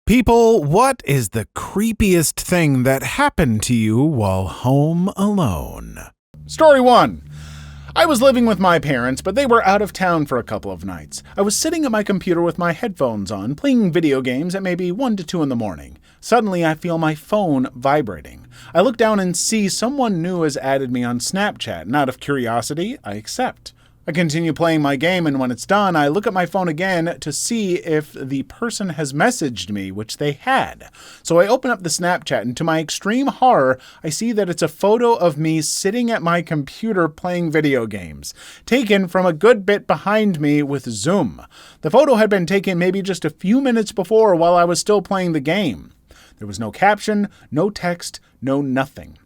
People, what is the creepiest thing that happened to you while home alone? Story 1. I was living with my parents, but they were out of town for a couple of nights. I was sitting at my computer with my headphones on, playing video games at maybe 1 to 2 in the morning. Suddenly, I feel my phone vibrating. I look down and see someone new has added me on Snapchat, and out of curiosity, I accept. I continue playing my game, and when it's done, I look at my phone again to see if the person has messaged me, which they had. So I open up the Snapchat, and to my extreme horror, I see that it's a photo of me sitting at my computer playing video games, taken from a good bit behind me with zoom. The photo had been taken maybe just a few minutes before while I was still playing the game. There was no caption, no text, no nothing.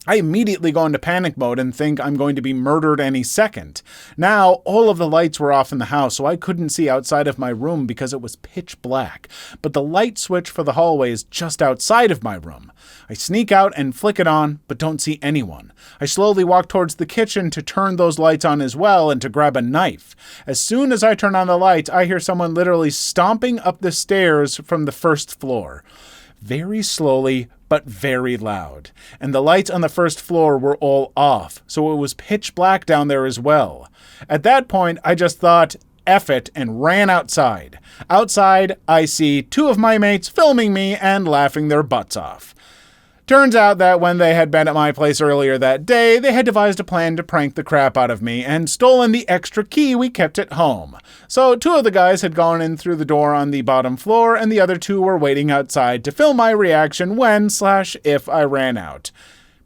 I immediately go into panic mode and think I'm going to be murdered any second. Now, all of the lights were off in the house, so I couldn't see outside of my room because it was pitch black. But the light switch for the hallway is just outside of my room. I sneak out and flick it on, but don't see anyone. I slowly walk towards the kitchen to turn those lights on as well and to grab a knife. As soon as I turn on the lights, I hear someone literally stomping up the stairs from the first floor. Very slowly, but very loud. And the lights on the first floor were all off, so it was pitch black down there as well. At that point, I just thought, F it, and ran outside. Outside, I see 2 of my mates filming me and laughing their butts off. Turns out that when they had been at my place earlier that day, they had devised a plan to prank the crap out of me and stolen the extra key we kept at home. So 2 of the guys had gone in through the door on the bottom floor, and the other 2 were waiting outside to film my reaction when/if I ran out.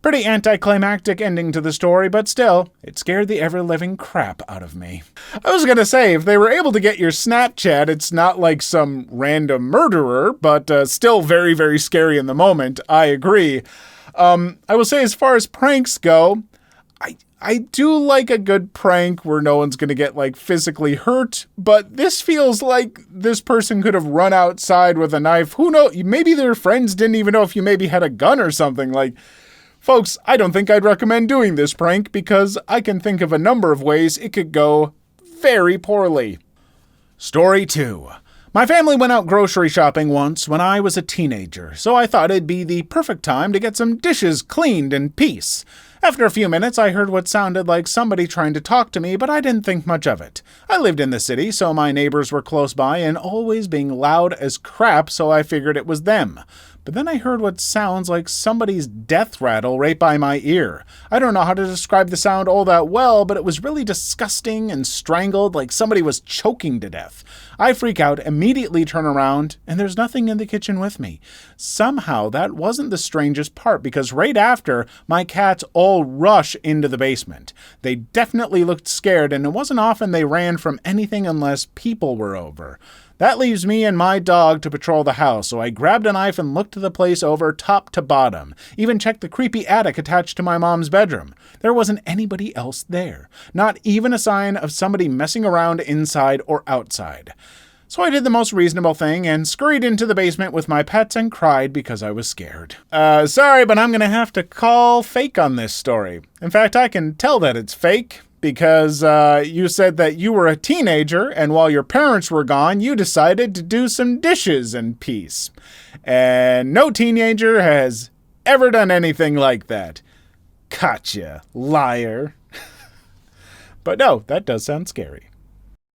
Pretty anticlimactic ending to the story, but still, it scared the ever-living crap out of me. I was gonna say, if they were able to get your Snapchat, it's not like some random murderer, but still very, very scary in the moment. I agree. I will say, as far as pranks go, I do like a good prank where no one's gonna get, physically hurt, but this feels like this person could have run outside with a knife. Who knows? Maybe their friends didn't even know if you maybe had a gun or something. Folks, I don't think I'd recommend doing this prank because I can think of a number of ways it could go very poorly. Story 2. My family went out grocery shopping once when I was a teenager, so I thought it'd be the perfect time to get some dishes cleaned in peace. After a few minutes, I heard what sounded like somebody trying to talk to me, but I didn't think much of it. I lived in the city, so my neighbors were close by and always being loud as crap, so I figured it was them. But then I heard what sounds like somebody's death rattle right by my ear. I don't know how to describe the sound all that well, but it was really disgusting and strangled, like somebody was choking to death. I freak out, immediately turn around, and there's nothing in the kitchen with me. Somehow, that wasn't the strangest part, because right after, my cats all rush into the basement. They definitely looked scared, and it wasn't often they ran from anything unless people were over. That leaves me and my dog to patrol the house, so I grabbed a knife and looked the place over top to bottom. Even checked the creepy attic attached to my mom's bedroom. There wasn't anybody else there. Not even a sign of somebody messing around inside or outside. So I did the most reasonable thing and scurried into the basement with my pets and cried because I was scared. Sorry, but I'm gonna have to call fake on this story. In fact, I can tell that it's fake, because you said that you were a teenager, and while your parents were gone, you decided to do some dishes in peace. And no teenager has ever done anything like that. Gotcha, liar. But no, that does sound scary.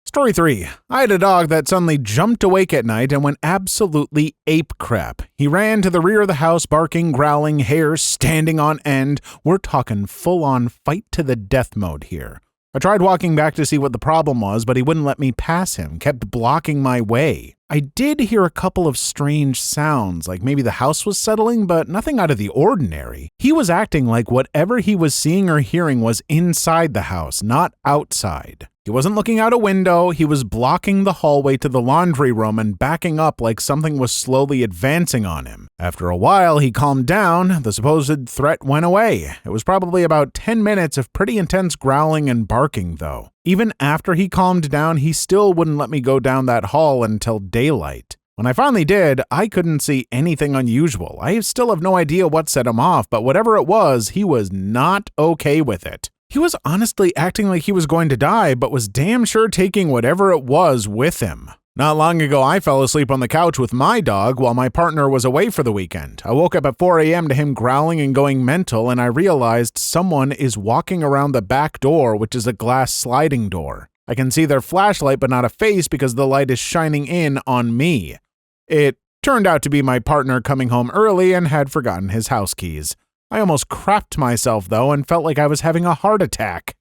Story 3. I had a dog that suddenly jumped awake at night and went absolutely ape crap. He ran to the rear of the house, barking, growling, hair standing on end. We're talking full-on fight to the death mode here. I tried walking back to see what the problem was, but he wouldn't let me pass him, kept blocking my way. I did hear a couple of strange sounds, like maybe the house was settling, but nothing out of the ordinary. He was acting like whatever he was seeing or hearing was inside the house, not outside. He wasn't looking out a window, he was blocking the hallway to the laundry room and backing up like something was slowly advancing on him. After a while, he calmed down. The supposed threat went away. It was probably about 10 minutes of pretty intense growling and barking, though. Even after he calmed down, he still wouldn't let me go down that hall until daylight. When I finally did, I couldn't see anything unusual. I still have no idea what set him off, but whatever it was, he was not okay with it. He was honestly acting like he was going to die, but was damn sure taking whatever it was with him. Not long ago, I fell asleep on the couch with my dog while my partner was away for the weekend. I woke up at 4 a.m. to him growling and going mental, and I realized someone is walking around the back door, which is a glass sliding door. I can see their flashlight but not a face because the light is shining in on me. It turned out to be my partner coming home early and had forgotten his house keys. I almost crapped myself, though, and felt like I was having a heart attack.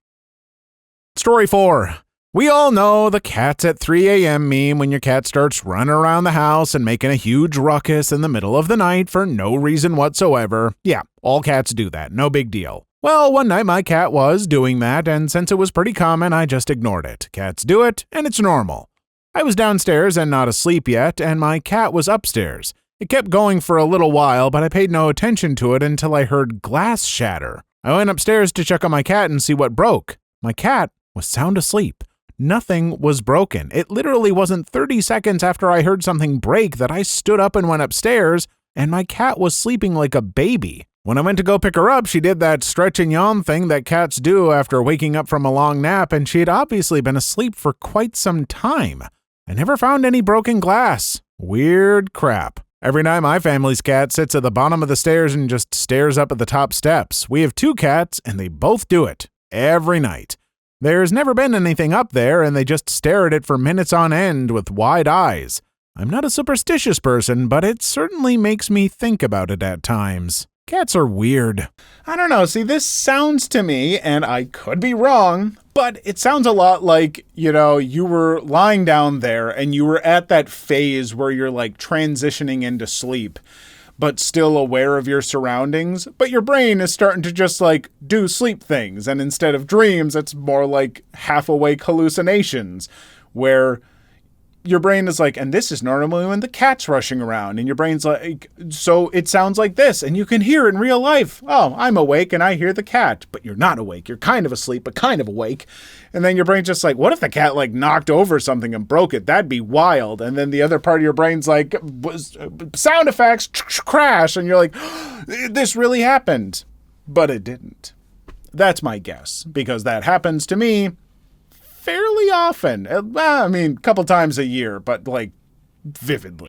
Story 4. We all know the cats at 3 a.m. meme when your cat starts running around the house and making a huge ruckus in the middle of the night for no reason whatsoever. Yeah, all cats do that, no big deal. Well, one night my cat was doing that, and since it was pretty common, I just ignored it. Cats do it, and it's normal. I was downstairs and not asleep yet, and my cat was upstairs. It kept going for a little while, but I paid no attention to it until I heard glass shatter. I went upstairs to check on my cat and see what broke. My cat was sound asleep. Nothing was broken. It literally wasn't 30 seconds after I heard something break that I stood up and went upstairs, and my cat was sleeping like a baby. When I went to go pick her up, she did that stretch and yawn thing that cats do after waking up from a long nap, and she had obviously been asleep for quite some time. I never found any broken glass. Weird crap. Every night my family's cat sits at the bottom of the stairs and just stares up at the top steps. We have 2 cats, and they both do it. Every night. There's never been anything up there, and they just stare at it for minutes on end with wide eyes. I'm not a superstitious person, but it certainly makes me think about it at times. Cats are weird. I don't know. See, this sounds to me, and I could be wrong, but it sounds a lot like, you were lying down there and you were at that phase where you're like transitioning into sleep, but still aware of your surroundings. But your brain is starting to just like do sleep things. And instead of dreams, it's more like half awake hallucinations where your brain is like, and this is normally when the cat's rushing around, and your brain's like, so it sounds like this, and you can hear it in real life. Oh, I'm awake and I hear the cat, but you're not awake. You're kind of asleep, but kind of awake. And then your brain's just like, what if the cat like knocked over something and broke it? That'd be wild. And then the other part of your brain's like, sound effects, crash. And you're like, this really happened, but it didn't. That's my guess, because that happens to me fairly often. A couple times a year, but like vividly.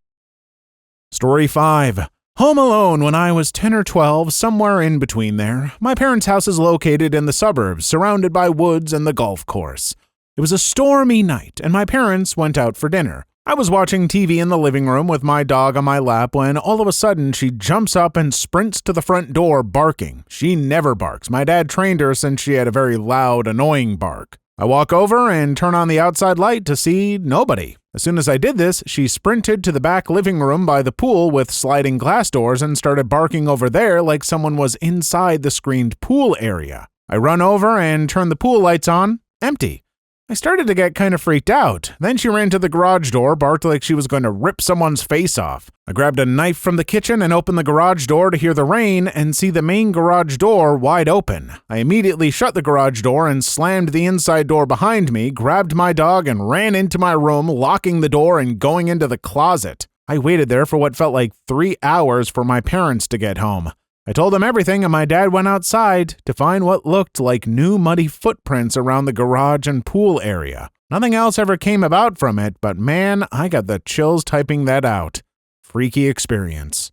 Story 5. Home alone when I was 10 or 12, somewhere in between there. My parents' house is located in the suburbs, surrounded by woods and the golf course. It was a stormy night, and my parents went out for dinner. I was watching TV in the living room with my dog on my lap when all of a sudden she jumps up and sprints to the front door barking. She never barks. My dad trained her since she had a very loud, annoying bark. I walk over and turn on the outside light to see nobody. As soon as I did this, she sprinted to the back living room by the pool with sliding glass doors and started barking over there like someone was inside the screened pool area. I run over and turn the pool lights on. Empty. I started to get kind of freaked out. Then she ran to the garage door, barked like she was going to rip someone's face off. I grabbed a knife from the kitchen and opened the garage door to hear the rain and see the main garage door wide open. I immediately shut the garage door and slammed the inside door behind me, grabbed my dog and ran into my room, locking the door and going into the closet. I waited there for what felt like 3 hours for my parents to get home. I told them everything, and my dad went outside to find what looked like new muddy footprints around the garage and pool area. Nothing else ever came about from it, but man, I got the chills typing that out. Freaky experience.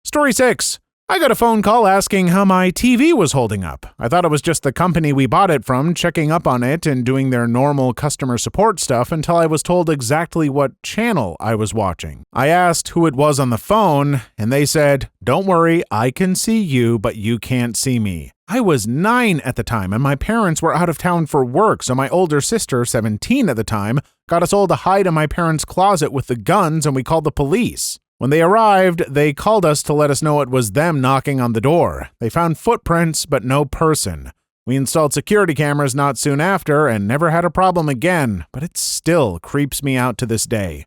Story 6. I got a phone call asking how my TV was holding up. I thought it was just the company we bought it from checking up on it and doing their normal customer support stuff until I was told exactly what channel I was watching. I asked who it was on the phone, and they said, "Don't worry, I can see you, but you can't see me." I was 9 at the time, and my parents were out of town for work, so my older sister, 17 at the time, got us all to hide in my parents' closet with the guns, and we called the police. When they arrived, they called us to let us know it was them knocking on the door. They found footprints, but no person. We installed security cameras not soon after and never had a problem again, but it still creeps me out to this day.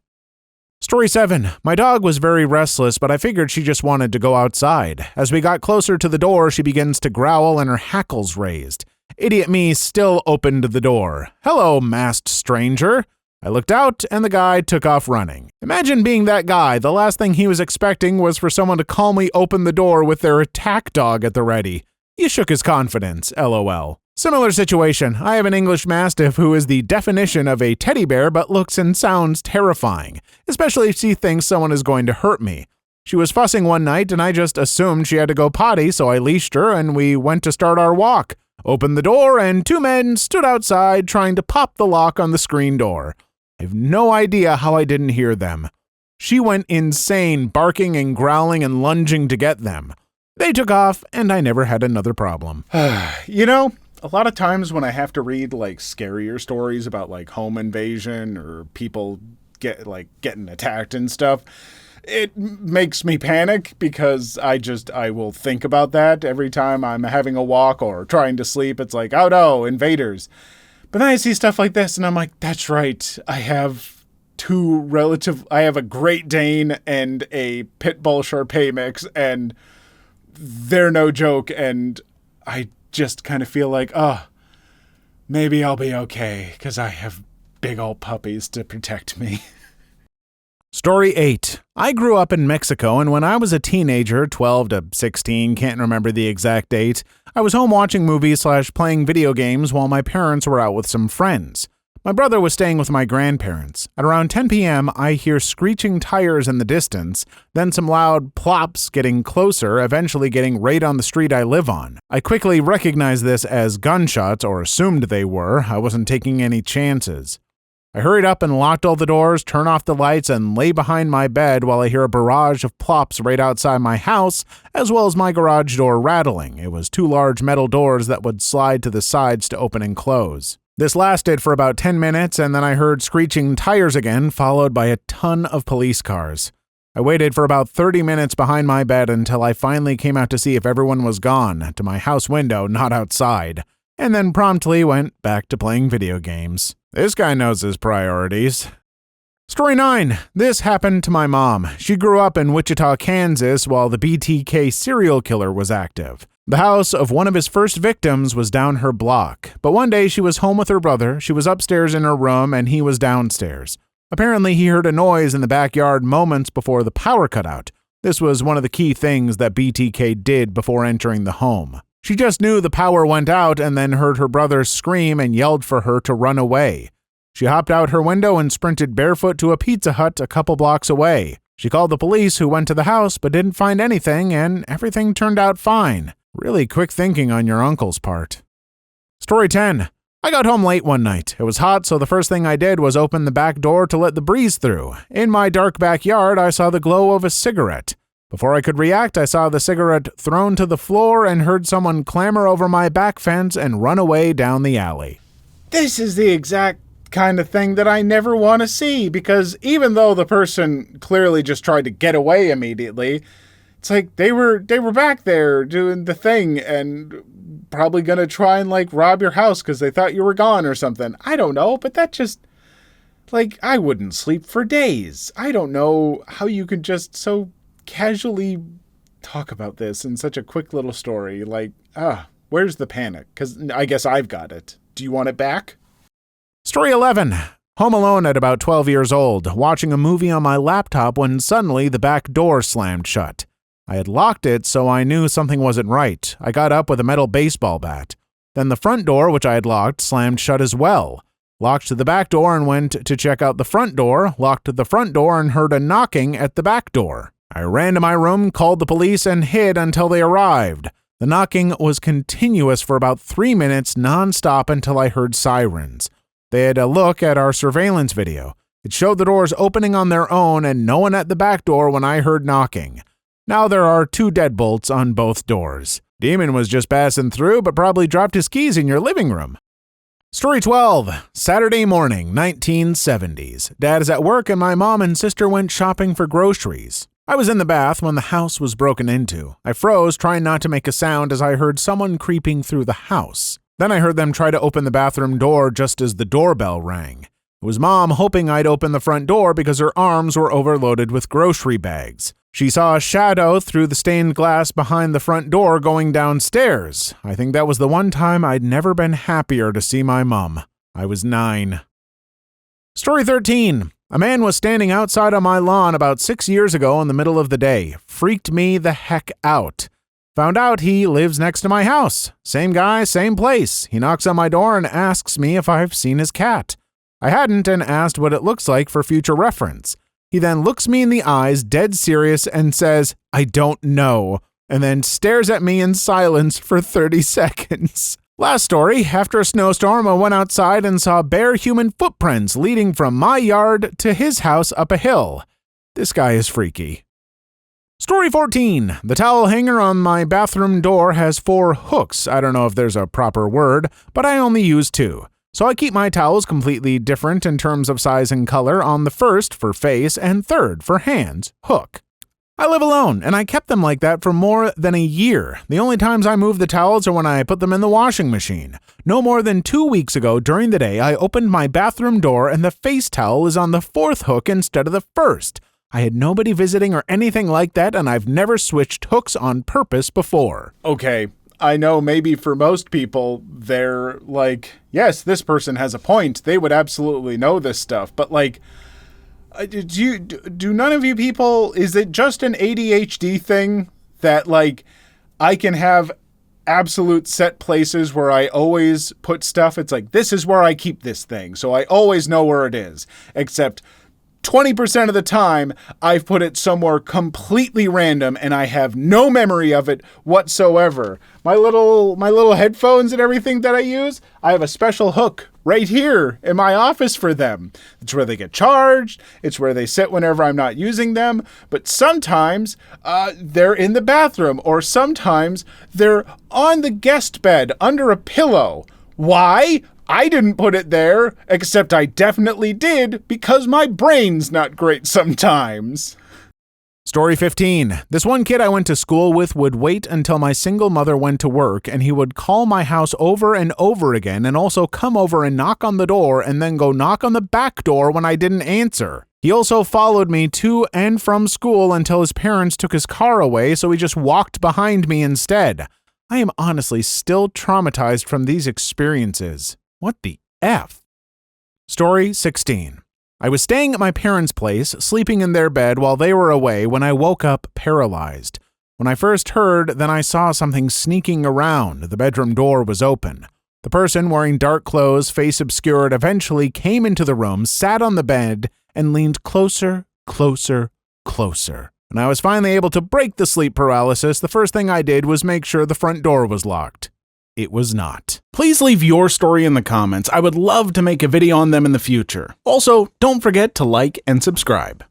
Story 7. My dog was very restless, but I figured she just wanted to go outside. As we got closer to the door, she begins to growl and her hackles raised. Idiot me still opened the door. "Hello, masked stranger." I looked out, and the guy took off running. Imagine being that guy. The last thing he was expecting was for someone to calmly open the door with their attack dog at the ready. You shook his confidence, LOL. Similar situation. I have an English Mastiff who is the definition of a teddy bear but looks and sounds terrifying, especially if she thinks someone is going to hurt me. She was fussing one night and I just assumed she had to go potty, so I leashed her and we went to start our walk. Opened the door and two men stood outside trying to pop the lock on the screen door. I have no idea how I didn't hear them. She went insane, barking and growling and lunging to get them. They took off and I never had another problem. You know, a lot of times when I have to read like scarier stories about like home invasion or people getting attacked and stuff, it makes me panic because I will think about that every time I'm having a walk or trying to sleep. It's like, oh no, invaders. But then I see stuff like this and I'm like, that's right. I have a Great Dane and a Pit Bull Shar Pei mix and they're no joke. And I just kind of feel like, oh, maybe I'll be okay because I have big old puppies to protect me. Story 8. I grew up in Mexico, and when I was a teenager, 12 to 16, can't remember the exact date, I was home watching movies/playing video games while my parents were out with some friends. My brother was staying with my grandparents. At around 10 p.m., I hear screeching tires in the distance, then some loud plops getting closer, eventually getting right on the street I live on. I quickly recognized this as gunshots, or assumed they were. I wasn't taking any chances. I hurried up and locked all the doors, turned off the lights, and lay behind my bed while I hear a barrage of plops right outside my house, as well as my garage door rattling. It was two large metal doors that would slide to the sides to open and close. This lasted for about 10 minutes, and then I heard screeching tires again, followed by a ton of police cars. I waited for about 30 minutes behind my bed until I finally came out to see if everyone was gone, to my house window, not outside, and then promptly went back to playing video games. This guy knows his priorities. Story 9. This happened to my mom. She grew up in Wichita, Kansas, while the BTK serial killer was active. The house of one of his first victims was down her block, but one day she was home with her brother. She was upstairs in her room and he was downstairs. Apparently he heard a noise in the backyard moments before the power cut out. This was one of the key things that BTK did before entering the home. She just knew the power went out and then heard her brother scream and yelled for her to run away. She hopped out her window and sprinted barefoot to a Pizza Hut a couple blocks away. She called the police, who went to the house but didn't find anything, and everything turned out fine. Really quick thinking on your uncle's part. Story 10. I got home late one night. It was hot, so the first thing I did was open the back door to let the breeze through. In my dark backyard, I saw the glow of a cigarette. Before I could react, I saw the cigarette thrown to the floor and heard someone clamber over my back fence and run away down the alley. This is the exact kind of thing that I never want to see, because even though the person clearly just tried to get away immediately, it's like they were back there doing the thing and probably going to try and like rob your house because they thought you were gone or something. I don't know, but that just, like, I wouldn't sleep for days. I don't know how you could just so casually talk about this in such a quick little story. Like, where's the panic? Because I guess I've got it. Do you want it back? Story 11. Home alone at about 12 years old, watching a movie on my laptop when suddenly the back door slammed shut. I had locked it, so I knew something wasn't right. I got up with a metal baseball bat. Then the front door, which I had locked, slammed shut as well. Locked the back door and went to check out the front door, locked the front door and heard a knocking at the back door. I ran to my room, called the police, and hid until they arrived. The knocking was continuous for about 3 minutes nonstop until I heard sirens. They had a look at our surveillance video. It showed the doors opening on their own and no one at the back door when I heard knocking. Now there are 2 deadbolts on both doors. Demon was just passing through, but probably dropped his keys in your living room. Story 12. Saturday morning, 1970s. Dad is at work and my mom and sister went shopping for groceries. I was in the bath when the house was broken into. I froze, trying not to make a sound as I heard someone creeping through the house. Then I heard them try to open the bathroom door just as the doorbell rang. It was Mom hoping I'd open the front door because her arms were overloaded with grocery bags. She saw a shadow through the stained glass behind the front door going downstairs. I think that was the one time I'd never been happier to see my mom. I was 9. Story 13. A man was standing outside on my lawn about 6 years ago in the middle of the day. Freaked me the heck out. Found out he lives next to my house. Same guy, same place. He knocks on my door and asks me if I've seen his cat. I hadn't and asked what it looks like for future reference. He then looks me in the eyes, dead serious, and says, "I don't know," and then stares at me in silence for 30 seconds. Last story, after a snowstorm, I went outside and saw bare human footprints leading from my yard to his house up a hill. This guy is freaky. Story 14. The towel hanger on my bathroom door has 4 hooks. I don't know if there's a proper word, but I only use 2. So I keep my towels completely different in terms of size and color on the first for face and third for hands hook. I live alone, and I kept them like that for more than a year. The only times I move the towels are when I put them in the washing machine. No more than 2 weeks ago during the day, I opened my bathroom door and the face towel is on the 4th hook instead of the 1st. I had nobody visiting or anything like that, and I've never switched hooks on purpose before. Okay, I know maybe for most people, they're like, yes, this person has a point. They would absolutely know this stuff. But like, do none of you people, is it just an ADHD thing that like I can have absolute set places where I always put stuff? It's like, this is where I keep this thing, so I always know where it is. Except 20% of the time, I've put it somewhere completely random and I have no memory of it whatsoever. My little headphones and everything that I use, I have a special hook right here in my office for them. It's where they get charged. It's where they sit whenever I'm not using them. But sometimes they're in the bathroom, or sometimes they're on the guest bed under a pillow. Why? I didn't put it there, except I definitely did because my brain's not great sometimes. Story 15. This one kid I went to school with would wait until my single mother went to work, and he would call my house over and over again and also come over and knock on the door and then go knock on the back door when I didn't answer. He also followed me to and from school until his parents took his car away, so he just walked behind me instead. I am honestly still traumatized from these experiences. What the F? Story 16. I was staying at my parents' place, sleeping in their bed while they were away when I woke up paralyzed. When I first heard, then I saw something sneaking around. The bedroom door was open. The person wearing dark clothes, face obscured, eventually came into the room, sat on the bed, and leaned closer, closer, closer. When I was finally able to break the sleep paralysis, the first thing I did was make sure the front door was locked. It was not. Please leave your story in the comments. I would love to make a video on them in the future. Also, don't forget to like and subscribe.